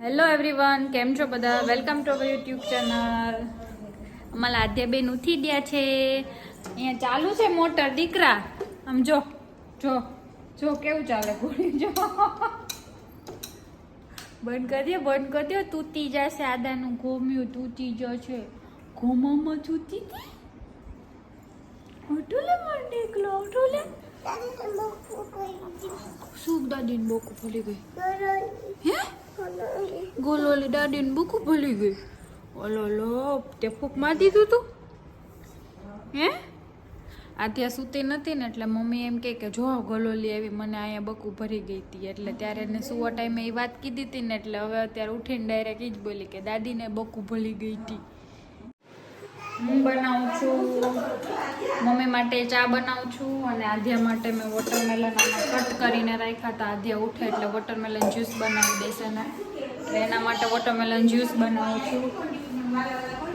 Hello everyone, કેમ છો બધા? Welcome to our YouTube channel. અમારા આદ્યાબેન ઉઠી ગયા છે. અહીંયા ચાલુ છે મોટર. દીકરા આમ જો જો જો કેવું ચાલે ઘોડી જો. બંધ કરી દો તૂટી જશે. આદાનું ઘોમ્યું તૂટી જશે. ઘોમામાં તૂટી હતી. ઉઠુલે માંડે એકલો ઉઠુલે. શું દાદીને બોકુ ભૂલી ગઈ? હે ગોલોલી દાદીને બોકુ ભૂલી ગઈ? ઓલો લો તે ફૂક મારી દીધું તું? હે આધ્યા સૂતી નથી ને એટલે મમ્મી એમ કે જો ગોલોલી આવી મને અહીંયા બકુ ભરી ગઈ હતી. એટલે ત્યારે એને સુવા ટાઈમે એ વાત કીધી હતી ને એટલે હવે અત્યારે ઉઠીને ડાયરેક્ટ એ જ બોલી કે દાદીને બકુ ભૂલી ગઈ હતી. હું બનાવું છું મમ્મી માટે ચા બનાવું છું અને આધ્યા માટે મેં વોટરમેલન આમાં કટ કરીને રાખ્યા હતા. આધ્યા ઉઠે એટલે વોટરમેલન જ્યુસ બનાવી દેશે ને એટલે એના માટે વોટરમેલન જ્યુસ બનાવું છું.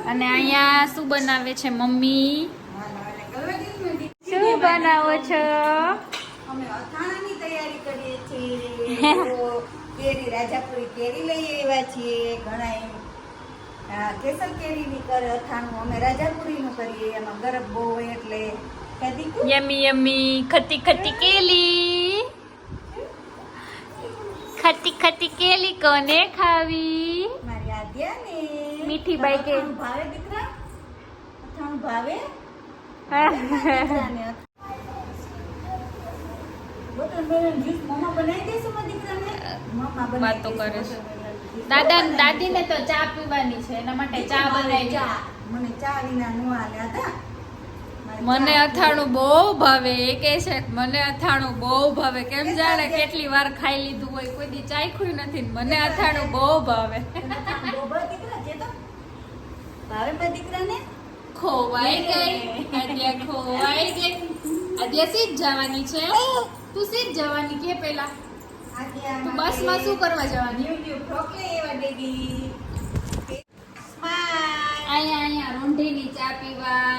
અને અહીંયા શું બનાવે છે મમ્મી? શું બનાવો છો? અમે અથાણાની તૈયારી કરીએ છીએ. કેરી રાજાપુરી કેરી લઈ આવ્યા છીએ. ઘણા કેસર કેરીની કરે અથાણું. અમે રાજાપુરીનું કરીએ. એમાં ગરમ બહુ હોય એટલે યમી યમી ખટી ખટી કેલી. ખટી ખટી કેલી કોને ખાવી? મારી આદ્યાને. મીઠી બાઈ કે ભાવે દીકરા? અથાણું ભાવે? વોટરમેલન જ્યુસ મમ્મા બનાવી દેશે મારા દીકરાને? મમ્મા વાતો કરે છે. દાદીને તો ચા પીવાની છે એના માટે ચા બનાવી. મને ચા વિના નો હાલે હતા. મને અથાણું બહુ ભાવે. એ કહે છે મને અથાણું બહુ ભાવે. કેમ જાણે કેટલી વાર ખાઈ લીધું હોય, કોઈ દી ચાખ્યું નથી. મને અથાણું બહુ ભાવે. ભાવે મારા દીકરાને? ખોવાઈ ગઈ આદ્યા, ખોવાઈ ગઈ. આદ્યા સીધ જવાની છે. તું સીધ જવાની કે પેલા તું બસમાં શું કરવા જવાની? અહીંયા રોંઢીની ચા પીવા.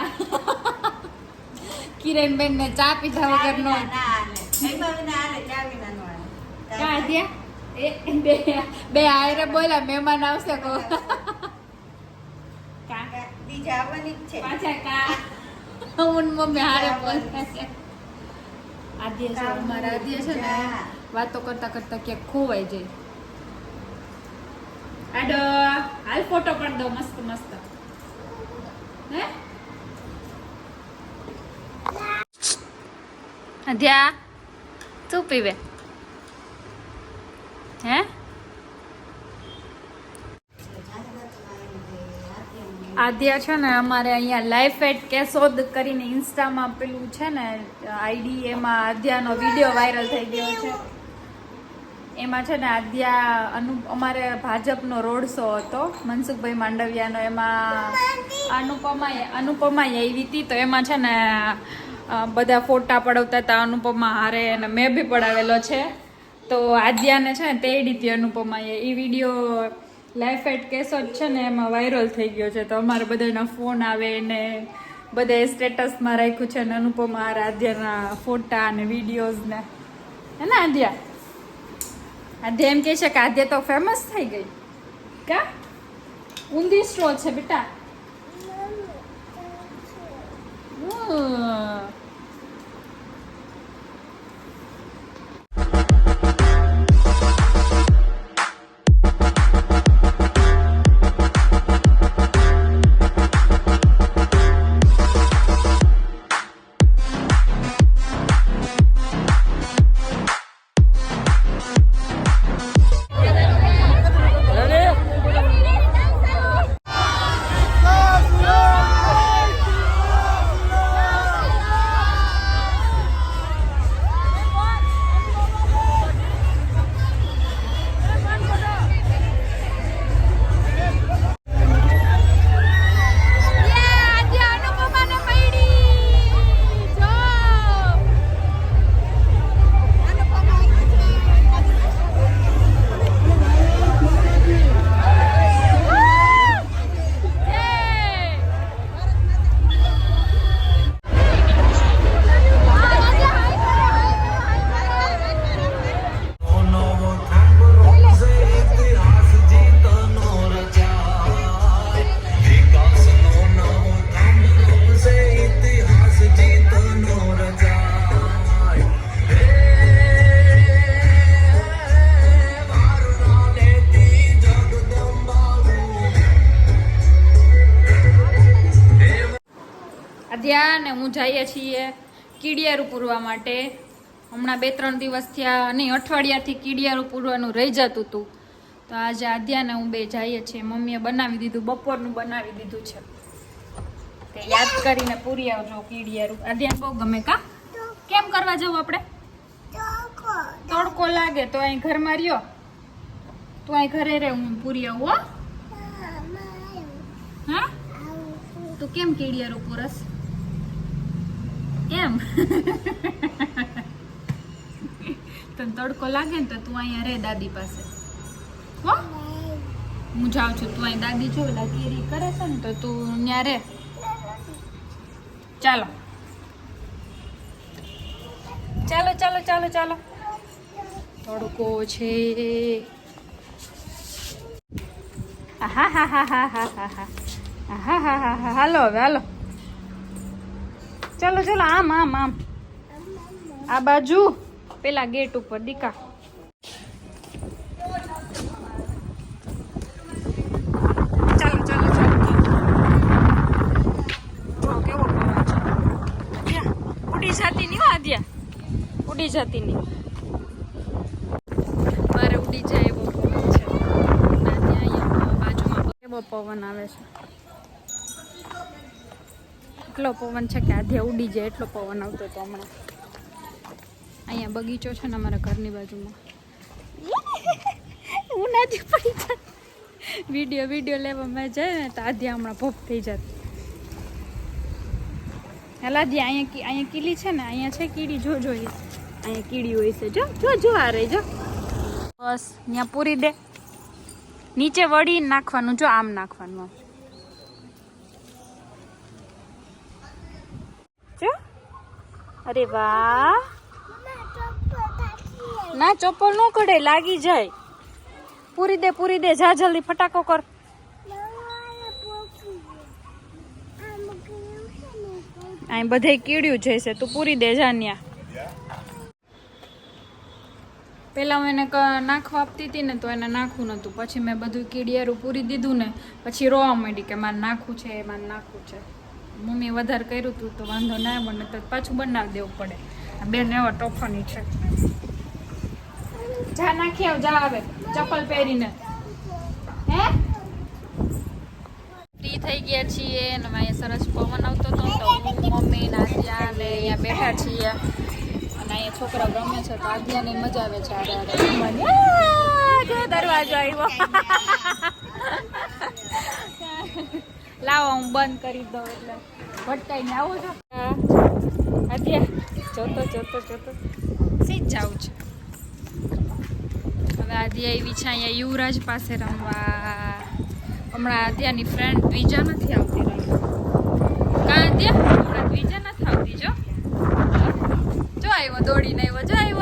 કિરણબેન ને ચા પીધા વગર નો બે આયરે બોલા મહેમાન આવશે કો પાછા કા હું મમ્મી હારે બોલતા છે. આદ્યા છે અમારા આદ્યા છે ને વાતો કરતા કરતા ક્યાંક ખોવાઈ જાય. આડો હાલ ફોટો પાડ દો મસ્ત મસ્ત. હે આદ્યા તું પીવે? હે આદ્યા છે ને અમારે અહીંયા લાઈફ એટ કેશોદ કરીને ઇન્સ્ટામાં પેલું છે ને આઈડી, એમાં આદ્યાનો વિડીયો વાયરલ થઈ ગયો છે. એમાં છે ને આદ્યા અમારે ભાજપનો રોડ શો હતો મનસુખભાઈ માંડવિયાનો. એમાં અનુપમા આવી હતી તો એમાં છે ને બધા ફોટા પડાવતા હતા અનુપમા હારે અને મેં બી પડાવેલો છે. તો આદ્યાને છે ને તેડી હતી અનુપમાએ. એ વિડીયો લાઈફ એટ કેશોદ છે ને એમાં વાયરલ થઈ ગયો છે. તો અમારે બધાના ફોન આવે ને બધાએ સ્ટેટસમાં રાખ્યું છે ને અનુપમા હારે આદ્યાના ફોટા અને વિડીયોઝ ને. હે ને આદ્યા? આદ્યા એમ કહે છે કે આદ્યા તો ફેમસ થઈ ગઈ કા? ઊંધી સ્ટ્રો છે બેટા. આદ્યા ને હું જઈએ છીએ કીડિયારું પૂરવા માટે. હમણાં 2-3 દિવસ થયા નહીં, અઠવાડિયાથી કીડિયારું પૂરવાનું રહી જતું હતું. તો આજે આદ્યા ને હું બે જઈએ છીએ. મમ્મીએ બનાવી દીધું, બપોરનું બનાવી દીધું છે. તે યાદ કરીને પૂરી આવજો કીડિયારું. આદ્યાને બહુ ગમે કા? કેમ કરવા જવું આપણે? તડકો લાગે તો અહીં ઘરમાં રહ્યો. તું અહીં ઘરે રહે, હું પૂરી આવું હો. હા, તું કેમ કીડિયારું પૂરસ? એમ તને તડકો લાગે ને તો તું અહીંયા રે દાદી પાસે હો. હું જાઉં છું, તું અહીં દાદી જો કેરી કરે છે ને તો તું ત્યાં રે. ચાલો ચાલો ચાલો ચાલો ચાલો. તડકો છે. હાલો હવે હાલો. ચાલો ચાલો, આમ આમ આમ આ બાજુ પેલા ગેટ ઉપર દીકા. ચાલો ચાલો ચાલો. જો કેવો પવન છે. ઉડી જતી નહીં હો આદ્યા, ઉડી જતી નહીં. મારે ઉડી જાય એવો પવન છે. અહીંયા બાજુમાં કેવો પવન આવે છે. એટલો પવન છે કે આધ્યા ઉડી જાય એટલો પવન આવતો હતો હમણાં. અહીંયા બગીચો છે ને અમારા ઘરની બાજુમાં. હું નથી પડી જાત. વિડીયો લેવા મેં જાય ને તો આધ્યા હમણાં ભોપ થઈ જાત. હેલા આધ્યા અહીંયા કીડી છે ને, અહીંયા છે કીડી. જો અહીંયા કીડી હોય છે. જો આ રહી જો. બસ ત્યાં પૂરી દે. નીચે વળી નાખવાનું, જો આમ નાખવાનું. આમ જો. અરે વાહ. ના ચપ્પલ નો કઢે, લાગી જાય. પૂરી દે જા જલ્દી ફટાકો કર. અહીં બધે કીડ્યું જશે, તું પૂરી દે જાન્યા. પેલા હું એને નાખવા આપતી હતી ને તો એને નાખવું નતું. પછી મેં બધું કીડિયારું પૂરી દીધું ને પછી રોવા માંડી કે મારે નાખવું છે. મમ્મીએ વધારે કર્યું હતું તો વાંધો ના બને તો પાછું બનાવી દેવું પડે. બેન એવા ટોફાની છે. જા નાખી આવ, જા આવે ચપ્પલ પહેરીને. હે ફ્રી થઈ ગયા છીએ અને અહીંયા સરસ પવન આવતો હતો તો મમ્મી ને આદ્યા ને અહીંયા બેઠા છીએ અને અહીંયા છોકરા રમે છે તો આદ્યાને મજા આવે છે. જો દરવાજો આવ્યો. લાવો હું બંધ કરી દઉં એટલે ભટકાઈને આવું છું. આદ્યા જોતો સીધ જાઉં છે. હવે આદ્યા એવી છે અહીંયા યુવરાજ પાસે રમવા. હમણાં આદ્યાની ફ્રેન્ડ દ્વિજા નથી આવતી રહી. કાં આદ્યા? હમણાં દ્વિજા નથી આવતી. જો આવ્યો, દોડીને આવ્યો. જો આવ્યો.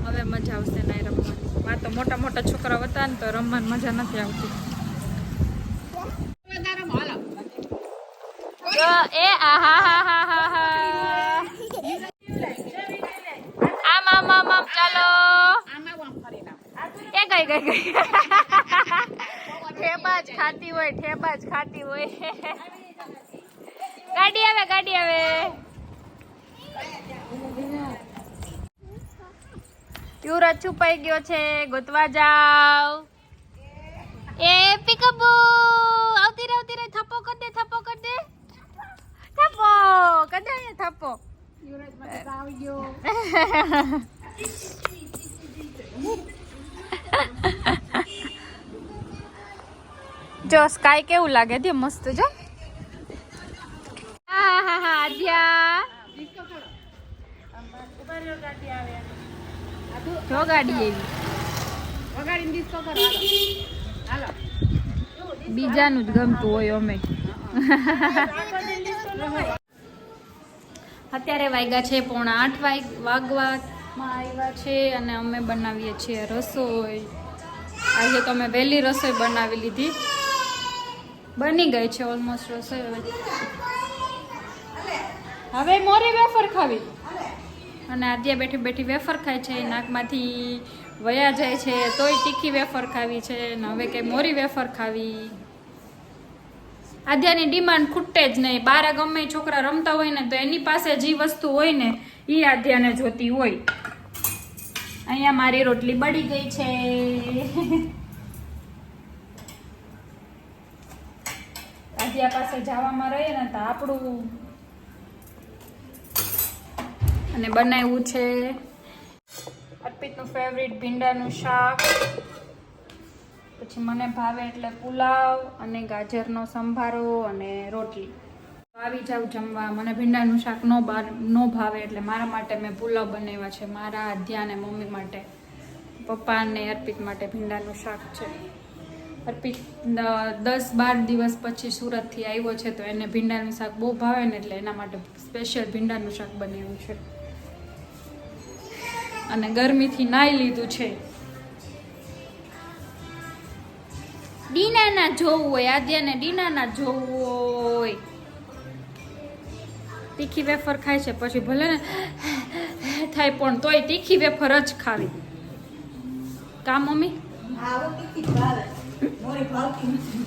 હવે મજા આવશે નહીં રમવાની. માં તો મોટા છોકરાઓ હતા ને તો રમવાની મજા નથી આવતી. એ આમ ચાલો. એ ગઈ ઠેબા જ ખાતી હોય. ગાડી આવે. યુવરાજ છુપાઈ ગયો છે, ગોતવા જાવ. એ પીકઅપ આવતી રહે. થપ્પો કર દે. થપ્પો કર દે અહીંયા થપ્પો. યુવરાજ માટે આવી ગયો. જો સ્કાય કેવું લાગે છે, મસ્ત. જો હા આદ્યા જો ગાડી એવી બીજાનું જ ગમતું હોય. અમે અત્યારે વાગ્યા છે 7:45 વાગવામાં આવ્યા છે અને અમે બનાવીએ છીએ રસોઈ. આજે તો અમે વહેલી રસોઈ બનાવી લીધી. બની ગઈ છે ઓલમોસ્ટ રસોઈ. હવે મોરી વેફર ખાવી અને આદ્યા બેઠી વેફર ખાય છે. નાકમાંથી વયા જાય છે તોય તીખી વેફર ખાવી છે ને હવે કે મોરી વેફર ખાવી. આદ્યાની ડિમાન્ડ ખૂટે જ નહીં. બાર ગમે ઈ છોકરા રમતા હોય ને તો એની પાસે જે વસ્તુ હોય ને એ આદ્યાને જોતી હોય. અહીંયા મારી રોટલી બળી ગઈ છે. આદ્યા પાસે જવામાં રહીએ ને તો આપણું અને બનાવ્યું છે અર્પિતનું ફેવરિટ ભીંડાનું શાક, પછી મને ભાવે એટલે પુલાવ અને ગાજરનો સંભારો અને રોટલી. આવી જાવ જમવા. મને ભીંડાનું શાક નો ભાવે એટલે મારા માટે મેં પુલાવ બનાવ્યા છે, મારા આધ્યા અને મમ્મી માટે. પપ્પા અને અર્પિત માટે ભીંડાનું શાક છે. અર્પિત 10-12 દિવસ પછી સુરતથી આવ્યો છે તો એને ભીંડાનું શાક બહુ ભાવે ને એટલે એના માટે સ્પેશિયલ ભીંડાનું શાક બનાવ્યું છે. અને ગરમીથી નાઈ લીધું છે. ડીનાના જોવું હોય, આદ્યાને ડીનાના જોવું હોય. તીખી વેફર ખાય છે પછી ભલે ને થાય પણ તોય તીખી વેફર જ ખાવી. કા મમ્મી? આવો તીખી ભાવે મોરી ભાવતી નથી.